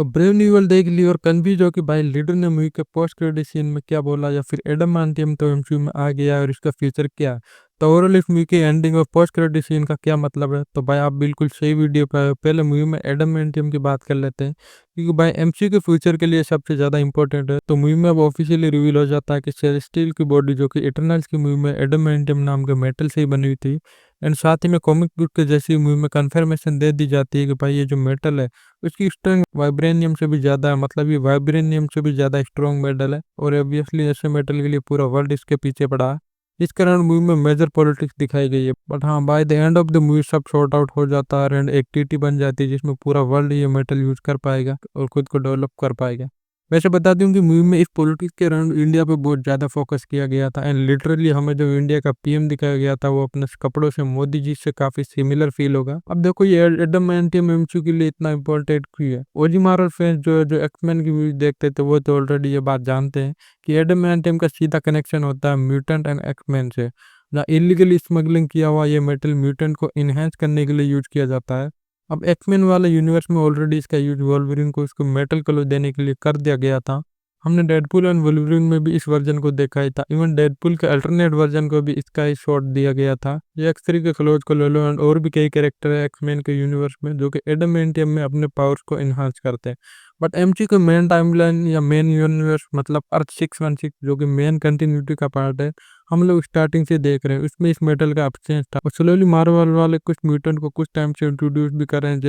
तो brave new world देख ली और कंफ्यूज हो कि भाई लीडर ने मूवी के पोस्ट क्रेडिट सीन में क्या बोला, या फिर एडम एंटियम तो एमसीयू में आ गया और इसका फ्यूचर क्या है। तो ओवरऑल इस मूवी के एंडिंग और पोस्ट क्रेडिट सीन का क्या मतलब है, तो भाई आप बिल्कुल सही वीडियो पे आए हो। पहले मूवी में एडम एंटियम की बात कर लेते हैं, क्योंकि भाई एमसीयू के फ्यूचर के लिए सबसे ज्यादा इंपॉर्टेंट है। तो मूवी में अब ऑफिशियली रिवील हो जाता है कि सेलेस्टियल की बॉडी जो कि इटरनल्स की मूवी में एडम एंटियम नाम के मेटल से ही बनी हुई थी। एंड साथ ही में कॉमिक बुक के जैसी मूवी में कंफर्मेशन दे दी जाती है कि भाई ये जो मेटल है उसकी स्ट्रेंथ वाइब्रेनियम से भी ज्यादा है, मतलब ये वाइब्रेनियम से भी ज्यादा स्ट्रॉन्ग मेटल है। और ऑब्वियसली ऐसे मेटल के लिए पूरा वर्ल्ड इसके पीछे पड़ा है। इस कारण मूवी में मेजर पॉलिटिक्स दिखाई गई है। बट हाँ, by the end of the movie सब सॉर्ट आउट हो जाता है एंड एक टीटी बन जाती है जिसमें पूरा वर्ल्ड ये मेटल यूज कर पाएगा और खुद को डेवलप कर पाएगा। वैसे बता दूं कि मूवी में इस पॉलिटिक्स के अराउंड इंडिया पे बहुत ज्यादा फोकस किया गया था। एंड लिटरली हमें जो इंडिया का पीएम दिखाया गया था वो अपने कपड़ों से मोदी जी से काफी सिमिलर फील होगा। अब देखो ये एडम एंटियम एमसीयू के लिए इतना इंपॉर्टेंट क्यों है। ओजी मार्वल फैंस जो एक्समैन की मूवी देखते थे वो तो ऑलरेडी ये बात जानते हैं कि एडम एंटियम का सीधा कनेक्शन होता है म्यूटेंट एंड एक्समैन से। ना इलीगली स्मगलिंग किया हुआ ये मेटल म्यूटेंट को इनहेंस करने के लिए यूज किया जाता है। अब एक्समैन वाले यूनिवर्स में ऑलरेडी इसका यूज वोल्वरिन को उसको मेटल कलर देने के लिए कर दिया गया था। हमने डेडपुल एंड वोल्वरिन में भी इस वर्जन को देखा ही था। इवन डेडपुल के अल्टरनेट वर्जन को भी इसका ही शॉट दिया गया था। ये एक्स3 के क्लोज को ले लो एंड और भी कई कैरेक्टर है एक्समैन के यूनिवर्स में जो कि एडमेंटियम में अपने पावर्स को इन्हांस करते हैं। बट एमसी का मेन टाइमलाइन या मेन यूनिवर्स मतलब अर्थ 616 जो कि मेन कंटिन्यूटी का पार्ट है, हम लोग स्टार्टिंग से देख रहे हैं उसमें इस मेटल का अपसेंस था। और स्लोली मार्वल वाले कुछ म्यूटेंट को कुछ टाइम से इंट्रोड्यूस भी कर रहे हैं,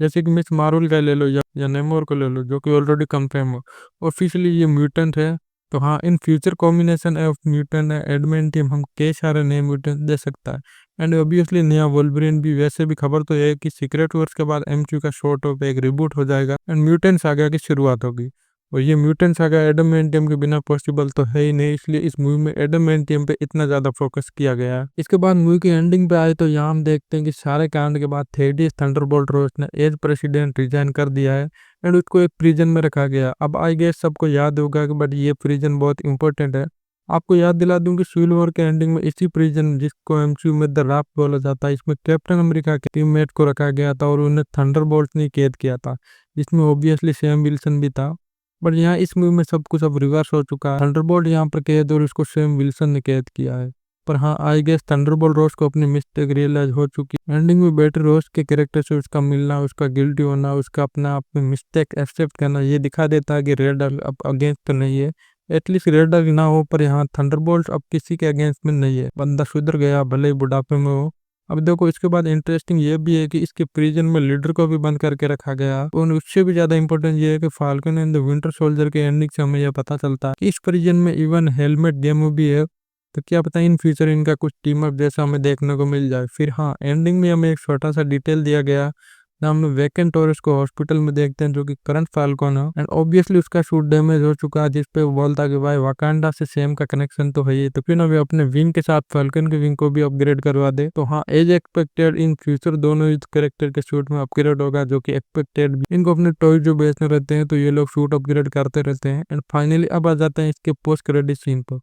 जैसे कि मिस मार्वल का ले लो या नेमोर को ले लो जो कि ऑलरेडी कंफर्म हो ऑफिशियली ये म्यूटेंट है। तो हाँ, in future combination of mutant adamantium हम कई सारे नए म्यूटेंट दे सकता है। एंड ऑब्वियसली नया वोल्वरिन भी। वैसे भी खबर तो है कि सीक्रेट वॉर्स के बाद एमसीयू का शॉर्ट ऑफ एक रिबूट हो जाएगा एंड म्यूटेंट सागा की शुरुआत होगी। और ये म्यूटेंट सागा एडमेंटियम के बिना पॉसिबल तो है ही नहीं, इसलिए इस मूवी में एडमेंटियम पे इतना ज्यादा फोकस किया गया है। इसके बाद मूवी की एंडिंग पे आए तो यहाँ हम देखते हैं कि सारे कांड के बाद थेडियस थंडरबोल्ट रोस ने एज प्रेसिडेंट रिजाइन कर दिया है एंड उसको एक प्रिजन में रखा गया। अब आई गेस सबको याद होगा कि बट ये प्रिजन बहुत इंपॉर्टेंट है। आपको याद दिला दूं कि सिविल वॉर के एंडिंग में इसी प्रिजन जिसको एमसीयू में द राफ्ट बोला जाता है, इसमें कैप्टन अमेरिका के टीममेट को रखा गया था और उन्हें थंडरबोल्ट ने कैद किया था, जिसमें ऑब्वियसली सैम विल्सन भी था। बट यहाँ इस मूवी में सब कुछ अब रिवर्स हो चुका है। थंडरबोल्ट यहाँ पर कैद और उसको सैम विल्सन ने कैद किया है। पर हाँ, आई गेस थंडरबोल्ट रोज को अपनी मिस्टेक रियलाइज हो चुकी है। एंडिंग में बेटर रोज के कैरेक्टर से उसका मिलना, उसका गिल्टी होना, उसका अपना आप में मिस्टेक एक्सेप्ट करना, ये दिखा देता है कि रेड डॉग अब अगेंस्ट तो नहीं है। एटलीस्ट रेड डॉग ना हो पर यहाँ थंडरबोल्ट अब किसी के अगेंस्ट में नहीं है। बंदा सुधर गया भले ही बुढ़ापे में हो। अब देखो इसके बाद इंटरेस्टिंग ये भी है कि इसके प्रिजन में लीडर को भी बंद करके रखा गया। और उससे भी ज्यादा इंपॉर्टेंट ये है कि falcon and the winter soldier के एंडिंग से हमें यह पता चलता है कि इस प्रिजन में इवन हेलमेट गेम भी है। तो क्या पता इन फ्यूचर इनका कुछ टीम अप जैसा हमें देखने को मिल जाए। फिर हाँ, एंडिंग में हमें एक छोटा सा डिटेल दिया गया जहाँ हम वेकेंट टोरस को हॉस्पिटल में देखते हैं जो कि करंट फाल्कन है एंड ऑब्वियसली उसका सूट डैमेज हो चुका है, जिसपे वो बोलता है कि भाई वाकांडा से सेम का कनेक्शन तो है ही, तो क्यों ना वे अपने विंग के साथ फाल्कन के विंग को भी अपग्रेड करवा दे। तो हाँ, एज एक्सपेक्टेड इन फ्यूचर दोनों इस कैरेक्टर के सूट में अपग्रेड होगा जो कि एक्सपेक्टेड भी। इनको अपने टॉय जो बेचने रहते हैं तो ये लोग सूट अपग्रेड करते रहते हैं। एंड फाइनली अब आ जाते हैं इसके पोस्ट क्रेडिट सीन पर।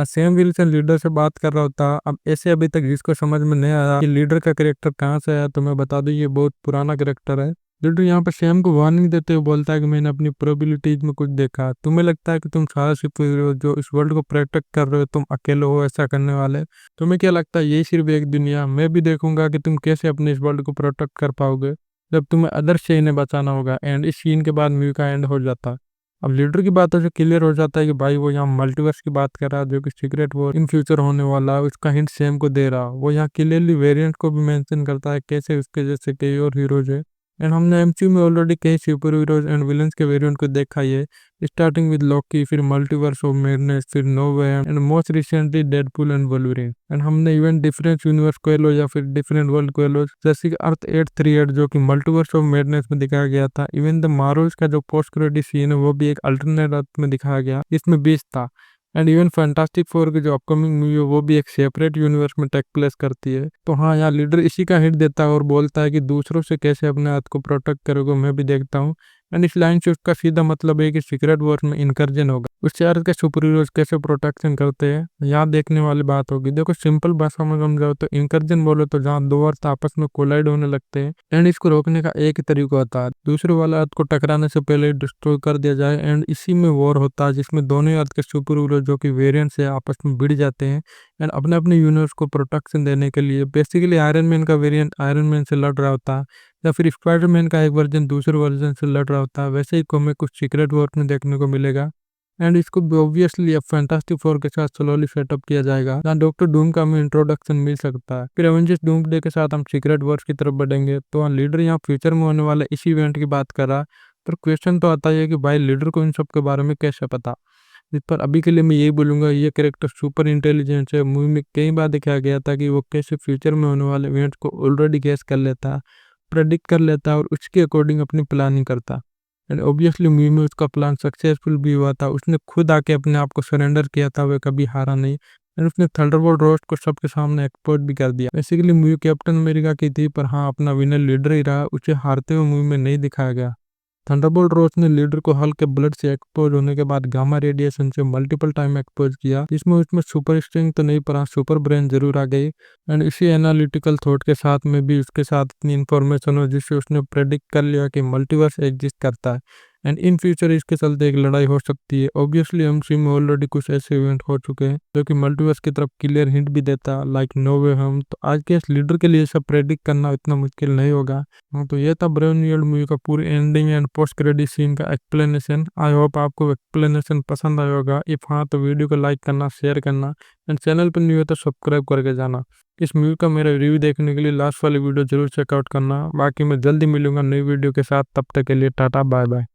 सैम विल्सन लीडर से बात कर रहा होता। अब ऐसे अभी तक जिसको समझ में नहीं आया कि लीडर का कैरेक्टर कहाँ से आया, तो मैं बता दूं ये बहुत पुराना कैरेक्टर है। लीडर यहाँ पर सैम को वार्निंग देते हुए बोलता है कि मैंने अपनी प्रोबेबिलिटीज में कुछ देखा। तुम्हें लगता है कि तुम सारा सुपरहीरो हो जो इस वर्ल्ड को प्रोटेक्ट कर रहे हो, तुम अकेले हो ऐसा करने वाले। तुम्हें क्या लगता है यही सिर्फ एक दुनिया, मैं भी देखूंगा कि तुम कैसे अपने इस वर्ल्ड को प्रोटेक्ट कर पाओगे जब तुम्हें अदर से इन्हें बचाना होगा। एंड इस सीन के बाद मूवी का एंड हो जाता है। अब लीडर की बातों से क्लियर हो जाता है कि भाई वो यहाँ मल्टीवर्स की बात कर रहा है जो कि सीक्रेट वॉर इन फ्यूचर होने वाला है, उसका हिंट सेम को दे रहा। वो यहाँ क्लियरली वेरिएंट को भी मेंशन करता है कैसे उसके जैसे कई और हीरोज है। एंड हमने एमसीयू में ऑलरेडी कई सुपर हीरोज एंड विलन्स के वेरिएंट को देखा ही है, स्टार्टिंग विद लॉकी, फिर मल्टीवर्स ऑफ मैडनेस, फिर no way and most recently Deadpool and Wolverine. And हमने इवन डिफरेंट यूनिवर्स को लो या फिर डिफरेंट वर्ल्ड को लो, जैसे कि अर्थ 838 जो कि मल्टीवर्स ऑफ मैडनेस में दिखाया गया था। इवन द मार्वल्स का जो पोस्ट क्रेडिट सीन है वो भी एक अल्टरनेट अर्थ में दिखाया गया, इसमें 20 था। एंड इवन फैंटास्टिक फोर की जो अपकमिंग मूवी है वो भी एक सेपरेट यूनिवर्स में टेक प्लेस करती है। तो हाँ, यहाँ लीडर इसी का हिंट देता है और बोलता है कि दूसरों से कैसे अपने हाथ को प्रोटेक्ट करोगे मैं भी देखता हूँ। एंड इस लाइन से उसका सीधा मतलब है कि सीक्रेट वॉर में इनकर्जन होगा। उससे अर्थ के सुपर हीरोज कैसे प्रोटेक्शन करते हैं, यहाँ देखने वाली बात होगी। देखो सिंपल भाषा में समझाओ तो इनकर्जन बोलो तो जहाँ दो अर्थ आपस में कोलाइड होने लगते हैं एंड इसको रोकने का एक ही तरीका होता है, दूसरे वाला अर्थ को टकराने से पहले डिस्ट्रॉय कर दिया जाए। एंड इसी में वॉर होता है जिसमें दोनों ही अर्थ के सुपर हीरो जो कि वेरिएंट्स है आपस में भिड़ जाते हैं एंड अपने अपने यूनिवर्स को प्रोटेक्शन देने के लिए। बेसिकली आयरन मैन का वेरिएंट आयरन मैन से लड़ रहा होता है या फिर स्पाइडरमैन का एक वर्जन दूसरे वर्जन से लड़ रहा होता है, वैसे ही को हमें कुछ सीक्रेट वॉर में देखने को मिलेगा। एंड इसको ऑब्वियसली अब फैंटास्टिक फोर के साथ स्लोली सेटअप किया जाएगा, जहाँ डॉक्टर डूम का हमें इंट्रोडक्शन मिल सकता है। फिर एवेंजर्स डूम्सडे के साथ हम सीक्रेट वॉर्स की तरफ बढ़ेंगे। तो हाँ, लीडर यहाँ फ्यूचर में होने वाले इसी इवेंट की बात कर रहा है। पर क्वेश्चन तो आता ही है कि भाई लीडर को इन सब के बारे में कैसे पता। इस पर अभी के लिए मैं यही बोलूंगा, ये कैरेक्टर सुपर इंटेलिजेंस है। मूवी में कई बार दिखाया गया था कि वो कैसे फ्यूचर में होने वाले इवेंट्स को ऑलरेडी गेस कर लेता है, प्रेडिक्ट कर लेता है और उसके अकॉर्डिंग अपनी प्लानिंग करता। एंड ऑब्वियसली मूवी में उसका प्लान सक्सेसफुल भी हुआ था, उसने खुद आके अपने आप को सरेंडर किया था, वह कभी हारा नहीं। एंड उसने थंडरबोल्ट रोस्ट को सबके सामने एक्सपोर्ट भी कर दिया। बेसिकली मूवी कैप्टन अमेरिका की थी, पर हाँ अपना विनर लीडर ही रहा, उसे हारते हुए मूवी में नहीं दिखाया गया। थंडरबोल्ट रोज ने लीडर को हल्क के ब्लड से एक्सपोज होने के बाद गामा रेडिएशन से मल्टीपल टाइम एक्सपोज किया, जिसमें उसमें सुपर स्ट्रेंथ तो नहीं पर हाँ सुपर ब्रेन जरूर आ गई। एंड इसी एनालिटिकल थॉट के साथ में भी उसके साथ इतनी इन्फॉर्मेशन हो जिससे उसने प्रेडिक्ट कर लिया कि मल्टीवर्स एग्जिस्ट करता है एंड इन फ्यूचर इसके चलते एक लड़ाई हो सकती है। ऑब्वियसली एमसीयू में ऑलरेडी कुछ ऐसे इवेंट हो चुके हैं जो कि मल्टीवर्स की तरफ क्लियर हिंट भी देता है, लाइक नो वे होम। तो आज के इस लीडर के लिए सब प्रेडिक्ट करना इतना मुश्किल नहीं होगा। हाँ, तो ये था ब्रेव न्यू वर्ल्ड मूवी का पूरी ending and post credit scene का एक्सप्लेनेशन। आई होप आपको एक्सप्लेनेशन पसंद आया होगा। इफ हाँ तो वीडियो को लाइक करना, शेयर करना एंड चैनल पर न्यू है तो सब्सक्राइब करके जाना। इस मूवी का मेरा रिव्यू देखने के लिए लास्ट वाली वीडियो जरूर चेकआउट करना। बाकी मैं जल्दी मिलूंगा नई वीडियो के साथ, तब तक के लिए टाटा बाय बाय।